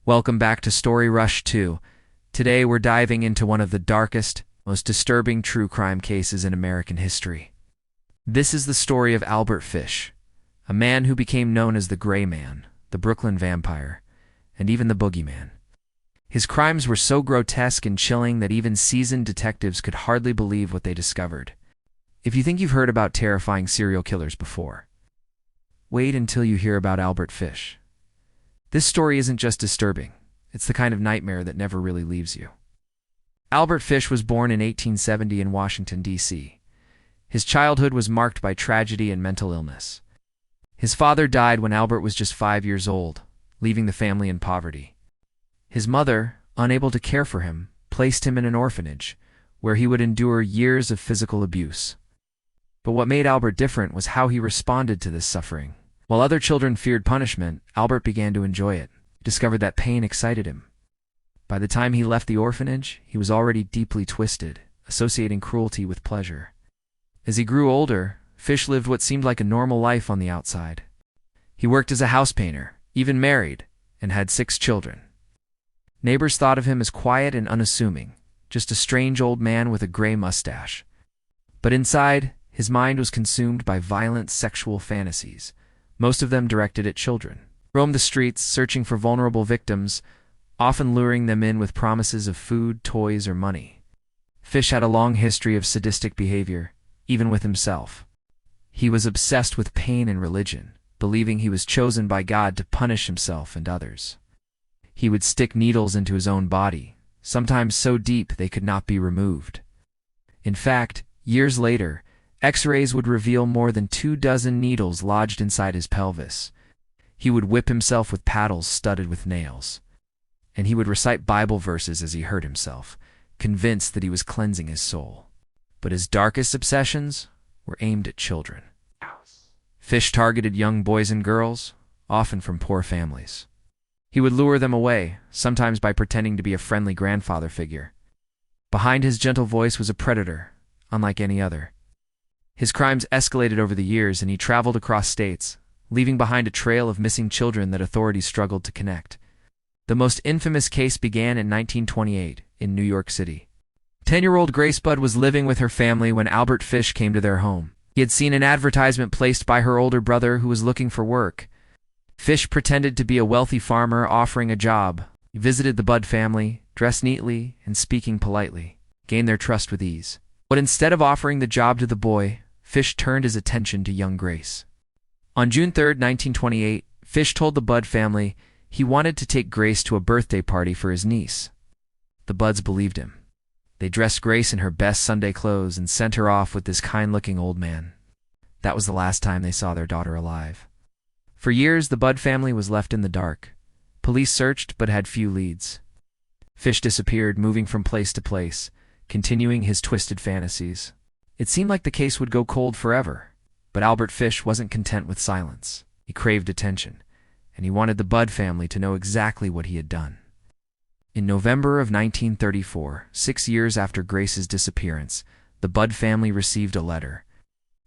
Welcome back to Story Rush 2. Today we're diving into one of the darkest, most disturbing true crime cases in American history. This is the story of Albert Fish, a man who became known as the Gray Man, the Brooklyn Vampire, and even the Boogeyman. His crimes were so grotesque and chilling that even seasoned detectives could hardly believe what they discovered. If you think you've heard about terrifying serial killers before, wait until you hear about Albert Fish. This story isn't just disturbing, it's the kind of nightmare that never really leaves you. Albert Fish was born in 1870 in Washington, D.C. His childhood was marked by tragedy and mental illness. His father died when Albert was just 5 years old, leaving the family in poverty. His mother, unable to care for him, placed him in an orphanage, where he would endure years of physical abuse. But what made Albert different was how he responded to this suffering. While other children feared punishment, Albert began to enjoy it. He discovered that pain excited him. By the time he left the orphanage, he was already deeply twisted, associating cruelty with pleasure. As he grew older, Fish lived what seemed like a normal life on the outside. He worked as a house painter, even married, and had 6 children. Neighbors thought of him as quiet and unassuming, just a strange old man with a gray mustache. But inside, his mind was consumed by violent sexual fantasies, most of them directed at children. He roamed the streets, searching for vulnerable victims, often luring them in with promises of food, toys, or money. Fish had a long history of sadistic behavior, even with himself. He was obsessed with pain and religion, believing he was chosen by God to punish himself and others. He would stick needles into his own body, sometimes so deep they could not be removed. In fact, years later, X-rays would reveal more than 24 needles lodged inside his pelvis. He would whip himself with paddles studded with nails. And he would recite Bible verses as he hurt himself, convinced that he was cleansing his soul. But his darkest obsessions were aimed at children. Fish targeted young boys and girls, often from poor families. He would lure them away, sometimes by pretending to be a friendly grandfather figure. Behind his gentle voice was a predator, unlike any other. His crimes escalated over the years, and he traveled across states, leaving behind a trail of missing children that authorities struggled to connect. The most infamous case began in 1928 in New York City. 10-year-old Grace Budd was living with her family when Albert Fish came to their home. He had seen an advertisement placed by her older brother who was looking for work. Fish pretended to be a wealthy farmer offering a job. He visited the Budd family, dressed neatly and speaking politely, gained their trust with ease. But instead of offering the job to the boy, Fish turned his attention to young Grace. On June 3, 1928, Fish told the Budd family he wanted to take Grace to a birthday party for his niece. The Budds believed him. They dressed Grace in her best Sunday clothes and sent her off with this kind-looking old man. That was the last time they saw their daughter alive. For years, the Budd family was left in the dark. Police searched but had few leads. Fish disappeared, moving from place to place, continuing his twisted fantasies. It seemed like the case would go cold forever, but Albert Fish wasn't content with silence. He craved attention, and he wanted the Budd family to know exactly what he had done. In November of 1934, 6 years after Grace's disappearance, the Budd family received a letter.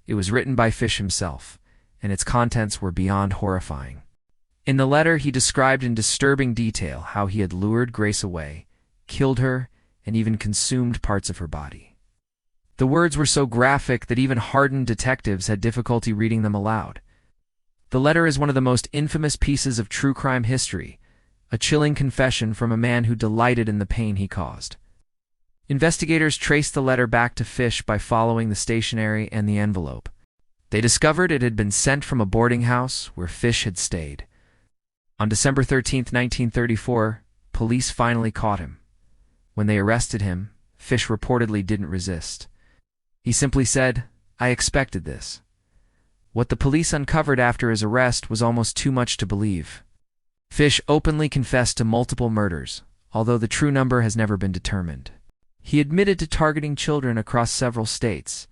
It was written by Fish himself, and its contents were beyond horrifying. In the letter, he described in disturbing detail how he had lured Grace away, killed her, and even consumed parts of her body. The words were so graphic that even hardened detectives had difficulty reading them aloud. The letter is one of the most infamous pieces of true crime history, a chilling confession from a man who delighted in the pain he caused. Investigators traced the letter back to Fish by following the stationery and the envelope. They discovered it had been sent from a boarding house where Fish had stayed. On December 13, 1934, police finally caught him. When they arrested him, Fish reportedly didn't resist. He simply said, "I expected this." What the police uncovered after his arrest was almost too much to believe. Fish openly confessed to multiple murders, although the true number has never been determined. He admitted to targeting children across several states.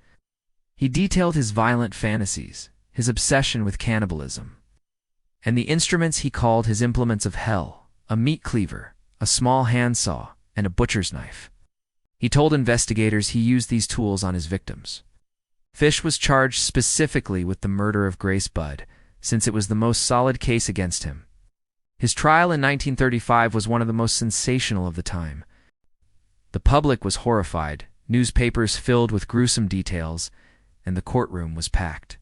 He detailed his violent fantasies, his obsession with cannibalism, and the instruments he called his implements of hell: a meat cleaver, a small handsaw, and a butcher's knife. He told investigators he used these tools on his victims. Fish was charged specifically with the murder of Grace Budd, since it was the most solid case against him. His trial in 1935 was one of the most sensational of the time. The public was horrified, newspapers filled with gruesome details, and the courtroom was packed.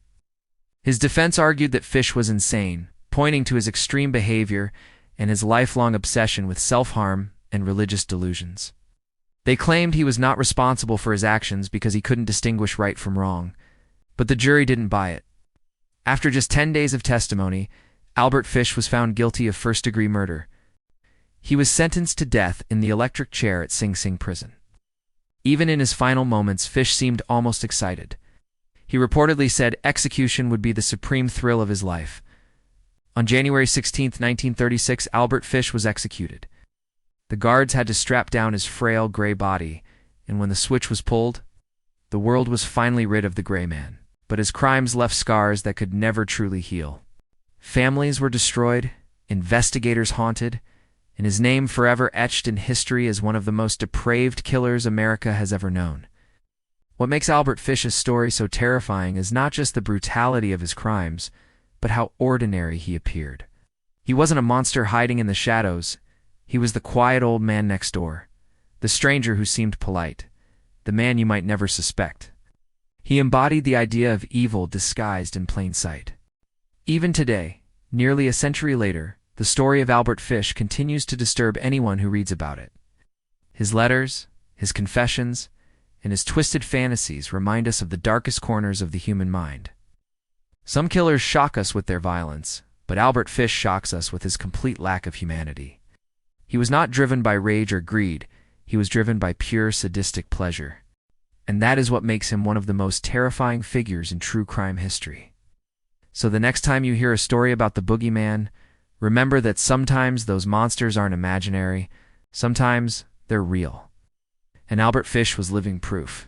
His defense argued that Fish was insane, pointing to his extreme behavior and his lifelong obsession with self-harm and religious delusions. They claimed he was not responsible for his actions because he couldn't distinguish right from wrong, but the jury didn't buy it. After just 10 days of testimony, Albert Fish was found guilty of first-degree murder. He was sentenced to death in the electric chair at Sing Sing prison. Even in his final moments, Fish seemed almost excited. He reportedly said execution would be the supreme thrill of his life. On January 16, 1936, Albert Fish was executed. The guards had to strap down his frail gray body, and when the switch was pulled, the world was finally rid of the gray man. But his crimes left scars that could never truly heal. Families were destroyed, investigators haunted, and his name forever etched in history as one of the most depraved killers America has ever known. What makes Albert Fish's story so terrifying is not just the brutality of his crimes, but how ordinary he appeared. He wasn't a monster hiding in the shadows. He was the quiet old man next door, the stranger who seemed polite, the man you might never suspect. He embodied the idea of evil disguised in plain sight. Even today, nearly a century later, the story of Albert Fish continues to disturb anyone who reads about it. His letters, his confessions, and his twisted fantasies remind us of the darkest corners of the human mind. Some killers shock us with their violence, but Albert Fish shocks us with his complete lack of humanity. He was not driven by rage or greed, he was driven by pure sadistic pleasure. And that is what makes him one of the most terrifying figures in true crime history. So the next time you hear a story about the boogeyman, remember that sometimes those monsters aren't imaginary, sometimes they're real. And Albert Fish was living proof.